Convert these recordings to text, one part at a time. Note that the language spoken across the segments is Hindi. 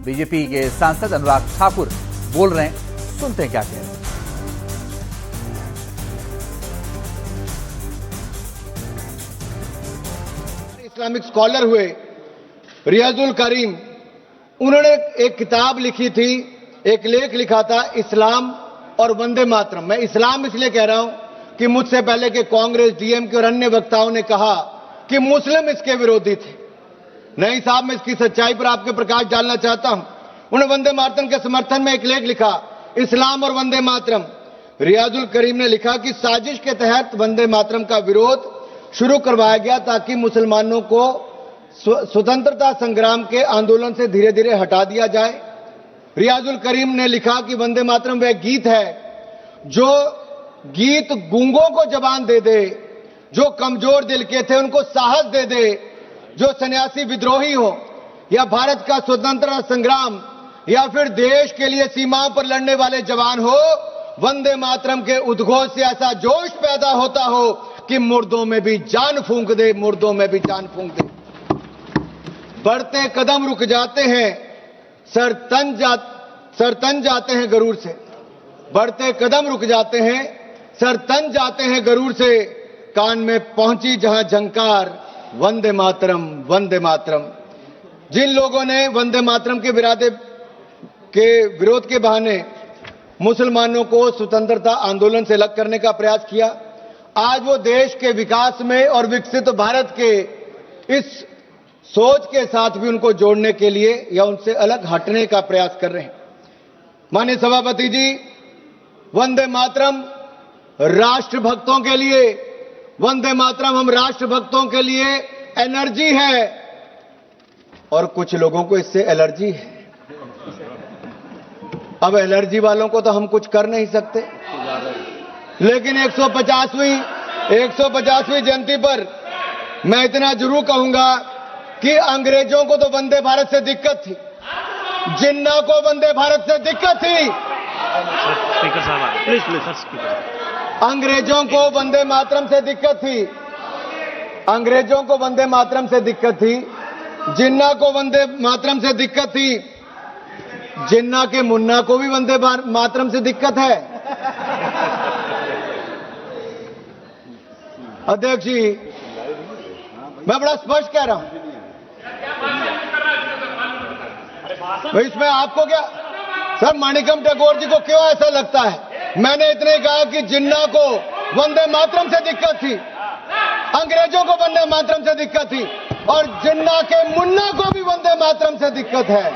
बीजेपी के सांसद अनुराग ठाकुर बोल रहे हैं, सुनते हैं क्या कह रहे हैं। इस्लामिक स्कॉलर हुए रियाजुल करीम, उन्होंने एक किताब लिखी थी, एक लेख लिखा था, इस्लाम और वंदे मातरम। मैं इस्लाम इसलिए कह रहा हूं कि मुझसे पहले के कांग्रेस, डीएमके और अन्य वक्ताओं ने कहा कि मुस्लिम इसके विरोधी थे। नहीं साहब, मैं इसकी सच्चाई पर आपके प्रकाश डालना चाहता हूं। उन्होंने वंदे मातरम के समर्थन में एक लेख लिखा, इस्लाम और वंदे मातरम। रियाजुल करीम ने लिखा कि साजिश के तहत वंदे मातरम का विरोध शुरू करवाया गया ताकि मुसलमानों को स्वतंत्रता संग्राम के आंदोलन से धीरे धीरे हटा दिया जाए। रियाजुल करीम ने लिखा कि वंदे मातरम वह गीत है जो गीत गूंगों को जबान दे दे, जो कमजोर दिल के थे उनको साहस दे दे, जो सन्यासी विद्रोही हो या भारत का स्वतंत्रता संग्राम या फिर देश के लिए सीमाओं पर लड़ने वाले जवान हो, वंदे मातरम के उद्घोष से ऐसा जोश पैदा होता हो कि मुर्दों में भी जान फूंक दे, मुर्दों में भी जान फूंक दे। बढ़ते कदम रुक जाते हैं, सर तन जाते हैं गरूर से। बढ़ते कदम रुक जाते हैं, सर तन जाते हैं गरूर से। कान में पहुंची जहां झंकार, वंदे मातरम, वंदे मातरम। जिन लोगों ने वंदे मातरम के विरोध के बहाने मुसलमानों को स्वतंत्रता आंदोलन से अलग करने का प्रयास किया, आज वो देश के विकास में और विकसित भारत के इस सोच के साथ भी उनको जोड़ने के लिए या उनसे अलग हटने का प्रयास कर रहे हैं। माननीय सभापति जी, वंदे मातरम राष्ट्रभक्तों के लिए, वंदे मातरम हम राष्ट्रभक्तों के लिए एनर्जी है, और कुछ लोगों को इससे एलर्जी है। अब एलर्जी वालों को तो हम कुछ कर नहीं सकते, लेकिन 150वीं जयंती पर मैं इतना जरूर कहूंगा कि अंग्रेजों को तो वंदे भारत से दिक्कत थी, जिन्ना को वंदे भारत से दिक्कत थी। स्पीकर साहब प्लीज स्पीकर। अंग्रेजों को वंदे मातरम से दिक्कत थी, अंग्रेजों को वंदे मातरम से दिक्कत थी, जिन्ना को वंदे मातरम से दिक्कत थी, जिन्ना के मुन्ना को भी वंदे मातरम से दिक्कत है। अध्यक्ष जी, मैं बड़ा स्पष्ट कह रहा हूं, इसमें आपको क्या सर, माणिकम टैगोर जी को क्यों ऐसा लगता है? मैंने इतने कहा कि जिन्ना को वंदे मातरम से दिक्कत थी, अंग्रेजों को वंदे मातरम से दिक्कत थी, और जिन्ना के मुन्ना को भी वंदे मातरम से दिक्कत है।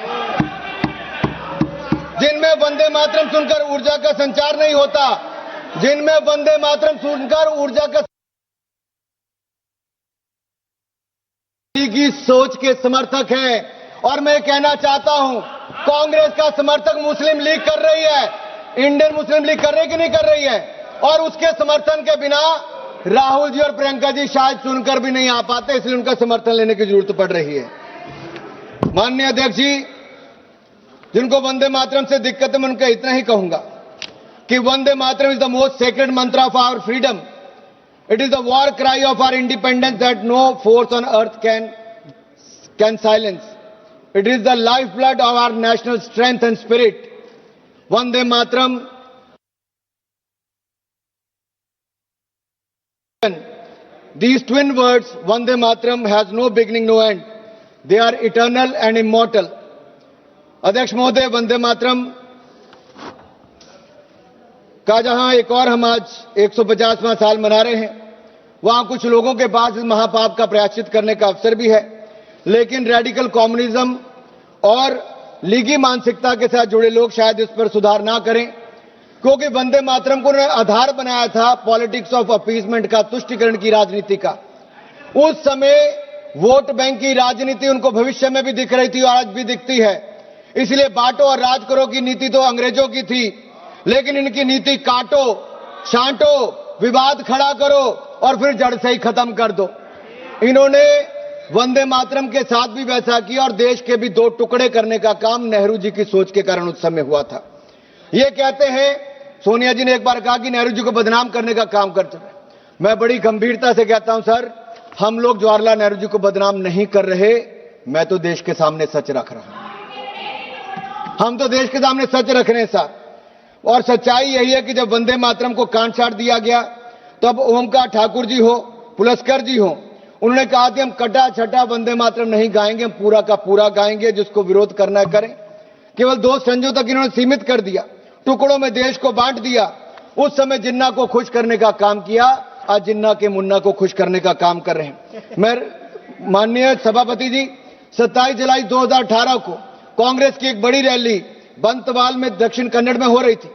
जिनमें वंदे मातरम सुनकर ऊर्जा का संचार नहीं होता, जिनमें वंदे मातरम सुनकर ऊर्जा का की सोच के समर्थक हैं। और मैं कहना चाहता हूं, कांग्रेस का समर्थक मुस्लिम लीग कर रही है, इंडियन मुस्लिम लीग कर रही कि नहीं कर रही है, और उसके समर्थन के बिना राहुल जी और प्रियंका जी शायद सुनकर भी नहीं आ पाते, इसलिए उनका समर्थन लेने की जरूरत पड़ रही है। माननीय अध्यक्ष जी, जिनको वंदे मातरम से दिक्कत है, मैं उनका इतना ही कहूंगा कि Vande Mataram is the most sacred mantra of our freedom. It is the war cry of our independence that no force on earth can silence. It is the lifeblood of our national strength and spirit. Vande Mataram. These twin words, Vande Mataram, has no beginning, no end. They are eternal and immortal. अध्यक्ष महोदय, वंदे मातरम का जहां एक और हम आज 150वां साल मना रहे हैं, वहां कुछ लोगों के पास इस महापाप का प्रायश्चित करने का अवसर भी है, लेकिन रेडिकल कम्युनिज्म और लीगी मानसिकता के साथ जुड़े लोग शायद इस पर सुधार ना करें, क्योंकि वंदे मातरम को उन्होंने आधार बनाया था पॉलिटिक्स ऑफ अपीसमेंट का, तुष्टीकरण की राजनीति का। उस समय वोट बैंक की राजनीति उनको भविष्य में भी दिख रही थी और आज भी दिखती है। इसलिए बांटो और राज करो की नीति तो अंग्रेजों की थी, लेकिन इनकी नीति काटो, छांटो, विवाद खड़ा करो और फिर जड़ से ही खत्म कर दो। इन्होंने वंदे मातरम के साथ भी वैसा किया और देश के भी दो टुकड़े करने का काम नेहरू जी की सोच के कारण उस समय हुआ था। ये कहते हैं, सोनिया जी ने एक बार कहा कि नेहरू जी को बदनाम करने का काम करते हैं। मैं बड़ी गंभीरता से कहता हूं सर, हम लोग जवाहरलाल नेहरू जी को बदनाम नहीं कर रहे, मैं तो देश के सामने सच रख रहा हूं। हम तो देश के सामने सच रख रहे हैं साहब, और सच्चाई यही है कि जब वंदे मातरम को काट छाट दिया गया तब ओमकार ठाकुर जी हो, पुलस्कर जी हो, उन्होंने कहा कि हम कटा छटा वंदे मातरम नहीं गाएंगे, हम पूरा का पूरा गाएंगे, जिसको विरोध करना करें। केवल 2 संजों तक इन्होंने सीमित कर दिया, टुकड़ों में देश को बांट दिया। उस समय जिन्ना को खुश करने का काम किया, आज जिन्ना के मुन्ना को खुश करने का काम कर रहे हैं। मैं माननीय सभापति जी, 27 जुलाई 2018 को कांग्रेस की एक बड़ी रैली बंतवाल में दक्षिण कन्नड़ में हो रही थी।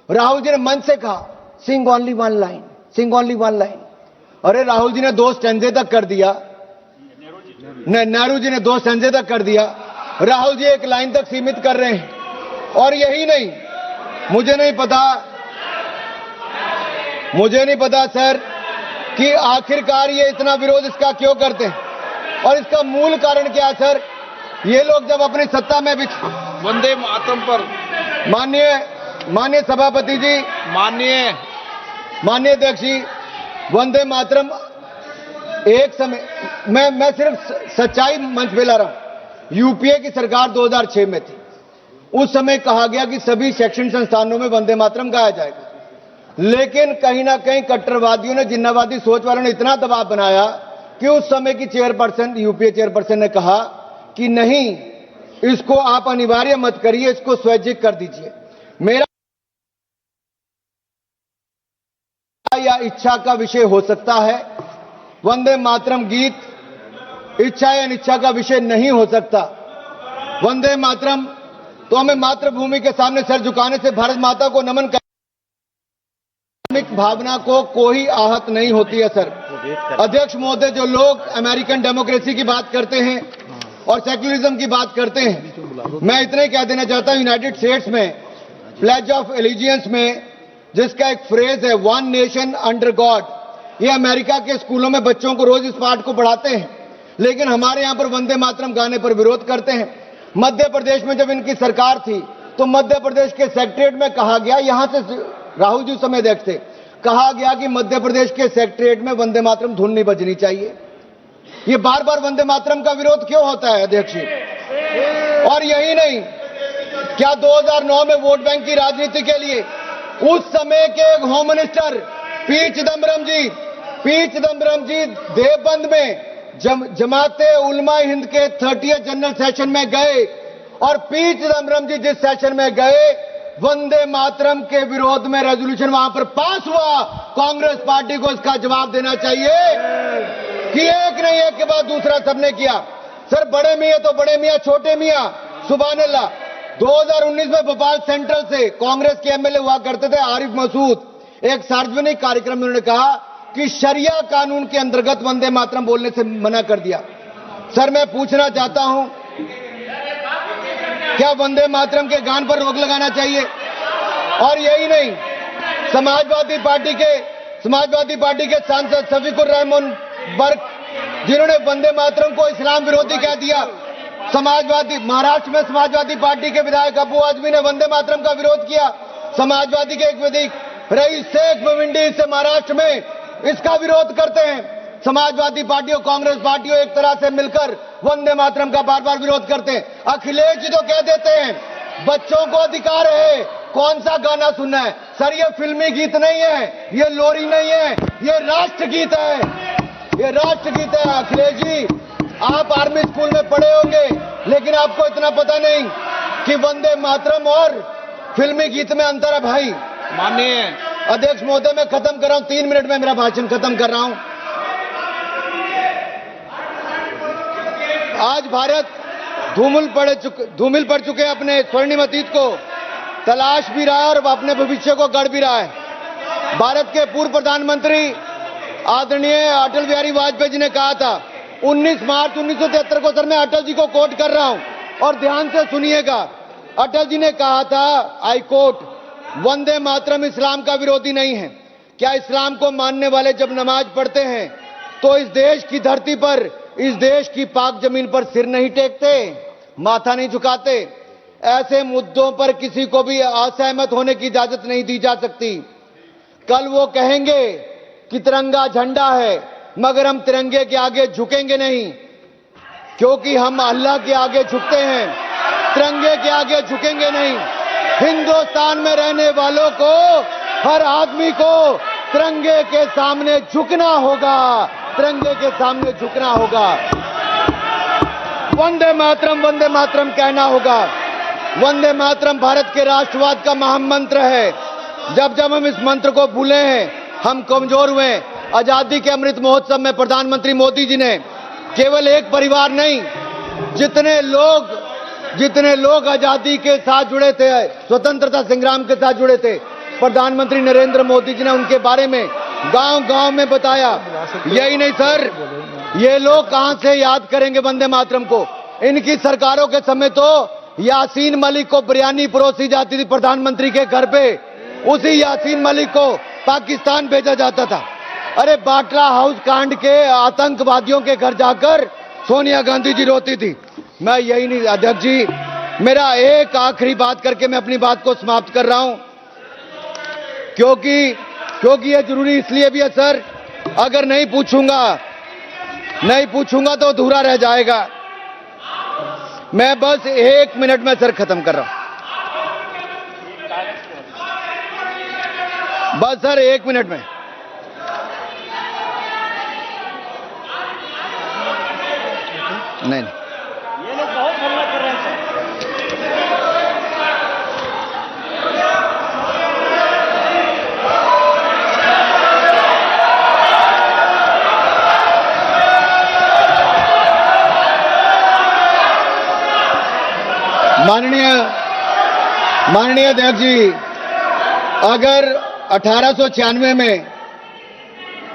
राहुल जी ने मंच से कहा सिंग ओनली वन लाइन, सिंग ओनली वन लाइन। अरे राहुल जी ने 2 स्टैंजे तक कर दिया, नेहरू जी ने 2 स्टैंजे तक कर दिया, राहुल जी 1 लाइन तक सीमित कर रहे हैं। और यही नहीं, मुझे नहीं पता सर कि आखिरकार ये इतना विरोध इसका क्यों करते हैं और इसका मूल कारण क्या है सर। ये लोग जब अपनी सत्ता में भी वंदे मातरम पर माननीय सभापति जी, माननीय अध्यक्ष जी, वंदे मातरम एक समय मैं सिर्फ सच्चाई मंच पे ला रहा हूं। यूपीए की सरकार 2006 में थी, उस समय कहा गया कि सभी शैक्षणिक संस्थानों में वंदे मातरम गाया जाएगा, लेकिन कहीं ना कहीं कट्टरवादियों ने, जिन्नावादी सोच वालों ने इतना दबाव बनाया कि उस समय की चेयरपर्सन, यूपीए चेयरपर्सन ने कहा कि नहीं, इसको आप अनिवार्य मत करिए, इसको स्वैच्छिक कर दीजिए। मेरा या इच्छा का विषय हो सकता है, वंदे मातरम गीत इच्छा या अनिच्छा का विषय नहीं हो सकता। वंदे मातरम तो हमें मातृभूमि के सामने सर झुकाने से भारत माता को नमन कर भावना को कोई आहत नहीं होती है सर। अध्यक्ष महोदय, जो लोग अमेरिकन डेमोक्रेसी की बात करते हैं और सेक्युलरिज्म की बात करते हैं, मैं इतना ही कह देना चाहता हूं, यूनाइटेड स्टेट्स में प्लेज ऑफ एलिजियंस में जिसका एक फ्रेज है वन नेशन अंडर गॉड, ये अमेरिका के स्कूलों में बच्चों को रोज इस पाठ को पढ़ाते हैं, लेकिन हमारे यहां पर वंदे मातरम गाने पर विरोध करते हैं। मध्य प्रदेश में जब इनकी सरकार थी तो मध्य प्रदेश के सेक्रेटरीट में कहा गया, यहां से राहुल जी समय अध्यक्ष थे, कहा गया कि मध्य प्रदेश के सेक्रेटरीट में वंदे मातरम धुन नहीं बजनी चाहिए। ये बार बार वंदे मातरम का विरोध क्यों होता है अध्यक्ष जी? और यही नहीं, क्या 2009 में वोट बैंक की राजनीति के लिए उस समय के होम मिनिस्टर पी चिदम्बरम जी देवबंद में जमाते उलमा हिंद के 30th जनरल सेशन में गए, और पी चिदम्बरम जी जिस सेशन में गए, वंदे मातरम के विरोध में रेजोल्यूशन वहां पर पास हुआ। कांग्रेस पार्टी को इसका जवाब देना चाहिए कि एक नहीं, एक के बाद दूसरा सबने किया। सर बड़े मियां तो बड़े मियां, छोटे मियां सुभान अल्लाह। 2019 में भोपाल सेंट्रल से कांग्रेस के एमएलए हुआ करते थे आरिफ मसूद, एक सार्वजनिक कार्यक्रम में उन्होंने कहा कि शरिया कानून के अंतर्गत वंदे मातरम बोलने से मना कर दिया। सर मैं पूछना चाहता हूं, क्या वंदे मातरम के गान पर रोक लगाना चाहिए? और यही नहीं, समाजवादी पार्टी के सांसद शफीकुर रहमान बर्क, जिन्होंने वंदे मातरम को इस्लाम विरोधी कह दिया, महाराष्ट्र में समाजवादी पार्टी के विधायक अबू आजमी ने वंदे मातरम का विरोध किया। समाजवादी के एक विधायक रईस शेख मविंडी से महाराष्ट्र में इसका विरोध करते हैं। समाजवादी पार्टी और कांग्रेस पार्टियों एक तरह से मिलकर वंदे मातरम का बार बार विरोध करते हैं। अखिलेश जी तो कह देते हैं बच्चों को अधिकार है कौन सा गाना सुनना है। सर ये फिल्मी गीत नहीं है, ये लोरी नहीं है, ये राष्ट्रगीत है, ये राष्ट्रगीत है। अखिलेश जी आप आर्मी स्कूल में पढ़े होंगे, लेकिन आपको इतना पता नहीं कि वंदे मातरम और फिल्मी गीत में अंतर है भाई। माननीय अध्यक्ष महोदय मैं खत्म कर रहा हूं, 3 मिनट में मेरा भाषण खत्म कर रहा हूं। आज भारत धूमिल पड़ चुके अपने स्वर्णिम अतीत को तलाश भी रहा है और अपने भविष्य को गढ़ भी रहा है। भारत के पूर्व प्रधानमंत्री आदरणीय अटल बिहारी वाजपेयी जी ने कहा था 19 मार्च 1973 को, सर मैं अटल जी को कोट कर रहा हूं और ध्यान से सुनिएगा। अटल जी ने कहा था, आई कोट, वंदे मातरम इस्लाम का विरोधी नहीं है। क्या इस्लाम को मानने वाले जब नमाज पढ़ते हैं तो इस देश की धरती पर, इस देश की पाक जमीन पर सिर नहीं टेकते, माथा नहीं झुकाते? ऐसे मुद्दों पर किसी को भी असहमत होने की इजाजत नहीं दी जा सकती। कल वो कहेंगे कि तिरंगा झंडा है, मगर हम तिरंगे के आगे झुकेंगे नहीं, क्योंकि हम अल्लाह के आगे झुकते हैं। तिरंगे के आगे झुकेंगे नहीं। हिंदुस्तान में रहने वालों को, हर आदमी को तिरंगे के सामने झुकना होगा, तिरंगे के सामने झुकना होगा। वंदे मातरम कहना होगा। वंदे मातरम भारत के राष्ट्रवाद का महामंत्र है। जब जब हम इस मंत्र को भूले हैं, हम कमजोर हुए। आजादी के अमृत महोत्सव में प्रधानमंत्री मोदी जी ने केवल एक परिवार नहीं, जितने लोग आजादी के साथ जुड़े थे, स्वतंत्रता संग्राम के साथ जुड़े थे, प्रधानमंत्री नरेंद्र मोदी जी ने उनके बारे में गांव-गांव में बताया। यही नहीं सर, ये लोग कहां से याद करेंगे वंदे मातरम को। इनकी सरकारों के समय तो यासीन मलिक को बिरयानी परोसी जाती थी प्रधानमंत्री के घर पे, उसी यासीन मलिक को पाकिस्तान भेजा जाता था। अरे बाटला हाउस कांड के आतंकवादियों के घर जाकर सोनिया गांधी जी रोती थी। मैं यही नहीं, अध्यक्ष जी, मेरा एक आखिरी बात करके मैं अपनी बात को समाप्त कर रहा हूं, क्योंकि ये जरूरी इसलिए भी है सर, अगर नहीं पूछूंगा तो अधूरा रह जाएगा। मैं बस 1 मिनट में सर खत्म कर रहा हूं, बस सर 1 मिनट में। नहीं ये लोग बहुत हमला कर रहे हैं सर। माननीय अध्यक्ष जी, अगर 1896 में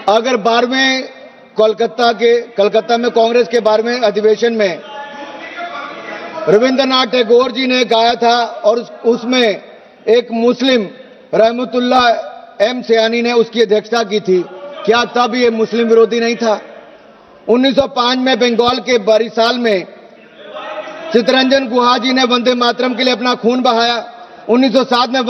अगर 12वें कलकत्ता में कांग्रेस के 12वें अधिवेशन में रविंद्रनाथ टैगोर जी ने गाया था और उसमें एक मुस्लिम रहमतुल्लाह एम सयानी ने उसकी अध्यक्षता की थी, क्या तब ये मुस्लिम विरोधी नहीं था? 1905 में बंगाल के बरिसाल में चित्तरंजन गुहा जी ने वंदे मातरम के लिए अपना खून बहाया। 1907 में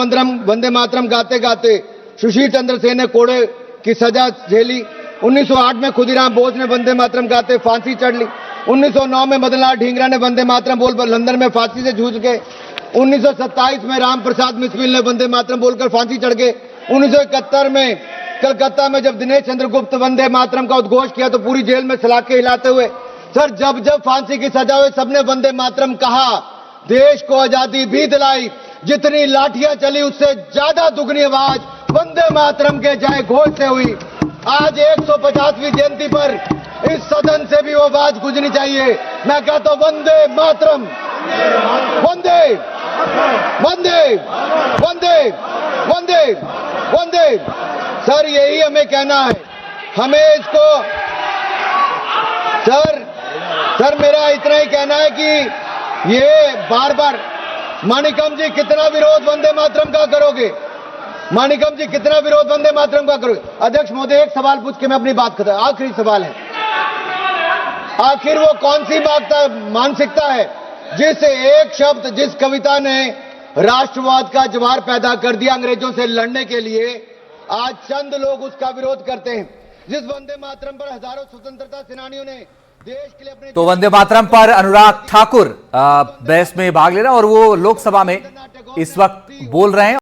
वंदे मातरम गाते गाते सुशील चंद्र सेन ने कोड़े की सजा झेली। 1908 में खुदीराम बोस ने वंदे मातरम गाते फांसी चढ़ ली। 1909 में मदनलाल ढींगरा ने वंदे मातरम बोल लंदन में फांसी से जूझ गए। 1927 में राम प्रसाद मिस्मिल ने वंदे मातरम बोलकर फांसी चढ़ गए। 1971 में कलकत्ता में जब दिनेश चंद्रगुप्त वंदे मातरम का उद्घोष किया तो पूरी जेल में सलाखे हिलाते हुए सर जब फांसी की सजा हुई सबने वंदे मातरम कहा। देश को आजादी भी दिलाई, जितनी लाठियां चली उससे ज्यादा दुगनी आवाज वंदे मातरम के जय घोष से हुई। आज 150वीं जयंती पर इस सदन से भी वो आवाज गूंजनी चाहिए। मैं कहता हूं वंदे मातरम, वंदे वंदे वंदे वंदे वंदे। सर यही हमें कहना है, हमें इसको सर मेरा इतना ही कहना है कि ये बार बार माणिकम जी कितना विरोध वंदे मातरम का करोगे? माणिकम जी कितना विरोध वंदे मातरम का करोगे? अध्यक्ष महोदय एक सवाल पूछ के मैं अपनी बात खत्म, आखिरी सवाल है, आखिर वो कौन सी मानसिकता है जिस एक शब्द, जिस कविता ने राष्ट्रवाद का ज्वार पैदा कर दिया अंग्रेजों से लड़ने के लिए, आज चंद लोग उसका विरोध करते हैं। जिस वंदे मातरम पर हजारों स्वतंत्रता सेनानियों ने देश के लिए अपने तो वंदे मातरम पर अनुराग ठाकुर बहस में भाग ले रहे हैं और वो लोकसभा में इस वक्त बोल रहे हैं।